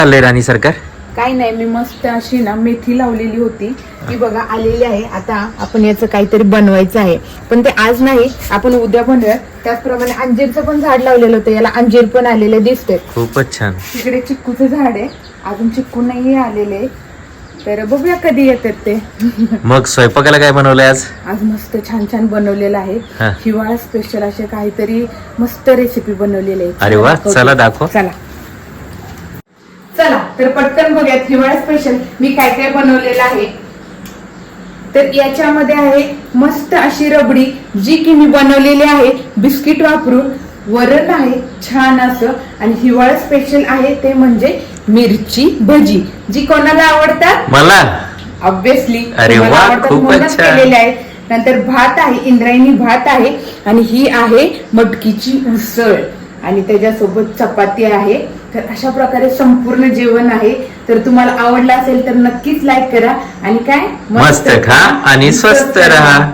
चाललंय राणी सरकार? काही नाही, मी मस्त अशी ना मेथी लावलेली होती ती बघा आलेली आहे. आता आपण याचं काहीतरी बनवायचं आहे, पण ते आज नाही, आपण उद्या बनवूया. त्याचप्रमाणे अंजीरचं पण झाड लावलेलं होतं, याला अंजीर पण आलेले दिसते. खूपच छान. तिकडे चिक्कूचं झाड आहे, अजून चिक्कू नाही आलेले, तर बघूया कधी येतात ते. मग स्वयंपाकाला काय बनवलंय आज? आज मस्त छान छान बनवलेलं आहे. हा. हिवाळा स्पेशल असे काहीतरी मस्त रेसिपी बनवलेली आहे. अरे वा, चला दाखव. चला तर पटकन बघूयात हिवाळा स्पेशल मी काय काय बनवलेलं आहे. तर याच्यामध्ये आहे मस्त अशी रबडी, जी की मी बनवलेली आहे बिस्किट वापरून. वरण आहे छान असं, आणि हिवाळा स्पेशल आहे ते म्हणजे मिरची भजी, जी कोणाला आवडतात? मला. ऑब्विसली. अरे वा, खूपच छान. केलेले आहे. नंतर भात आहे, इंद्रायणी भात आहे, आणि ही आहे मटकीची उसळ, आणि त्याच्यासोबत चपाती आहे. तर अशा प्रकारे संपूर्ण जेवण आहे. तर तुम्हाला आवडलं असेल तर नक्कीच लाईक करा, आणि काय मस्त खा आणि स्वस्त रहा.